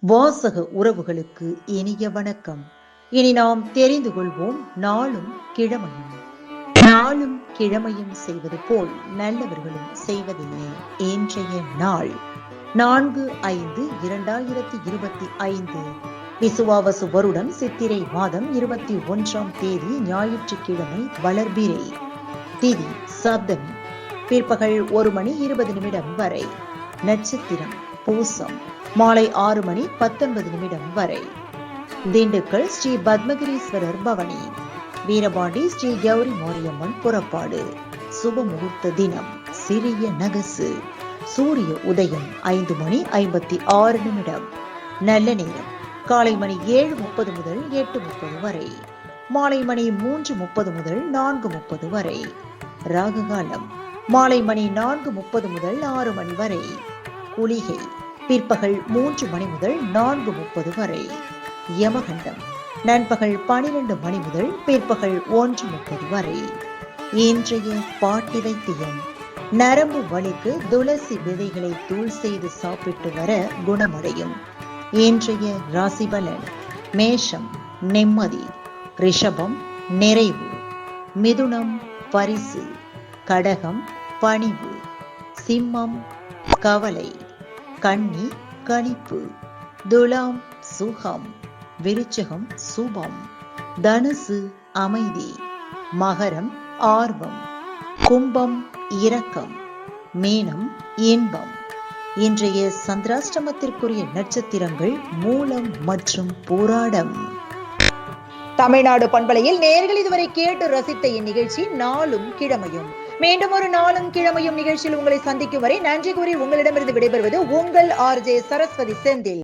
வாசக உறவுகளுக்கு இனிய வணக்கம். இனி நாம் தெரிந்து கொள்வோம் நாளும் கிழமையும். நாளும் கிழமையும் செய்வது போல் நல்லவர்களும் செய்வதில்லை. இன்றைய நாள் 4/5/2025 விசுவாவசு வருடம் சித்திரை மாதம் 21ஆம் தேதி ஞாயிற்றுக்கிழமை வளர்பிறை. திதி சப்தமி. பிற்பகல் 1:20 வரை. நட்சத்திரம் பூசம். மாலை 6:19 வரை. திண்டுக்கல் ஸ்ரீ பத்மகிரீஸ்வரர் பவனி. வீரபாண்டி ஸ்ரீ கௌரி மாரியம்மன் புறப்பாடு. சுப முகூர்த்த தினம் சிறிய நகசு. சூரிய உதயம் 5:56. நல்ல நேரம் காலை மணி 7:30 முதல் 8:30 வரை. மாலை மணி 3:30 முதல் 4:30 வரை. ராகு காலம் மாலை மணி 4:30 முதல் 6 மணி வரை. குளிகை பிற்பகல் 3 மணி முதல் 4:30 வரை. யமகண்டம் நண்பகல் 12 மணி முதல் பிற்பகல் 1:30 வரை. இன்றைய பாட்டி வைத்தியம். நரம்பு வலிக்கு துளசி விதைகளை தூள் செய்து சாப்பிட்டு வர குணமடையும். இன்றைய ராசி பலன். மேஷம் நிம்மதி. ரிஷபம் நிறைவு. மிதுனம் பரிசு. கடகம் பணிவு. சிம்மம் கவலை. கன்னி களிப்பு. துலாம் சுகம். விருச்சகம் சுபம். தனுசு அமைதி. மகரம் ஆர்வம். கும்பம் இரக்கம். மீனம் இன்பம். இன்றைய சந்திராஷ்டமத்திற்குரிய நட்சத்திரங்கள் மூலம் மற்றும் பூராடம். தமிழ்நாடு பண்பலையில் நேயர்கள் இதுவரை கேட்டு ரசித்த இந்நிகழ்ச்சி நாளும் கிழமையும். மீண்டும் ஒரு நாளும் கிழமையும் நிகழ்ச்சியில் உங்களை சந்திக்கும் வரை நன்றி கூறி உங்களிடமிருந்து விடைபெறுவது உங்கள் RJ சரஸ்வதி செந்தில்.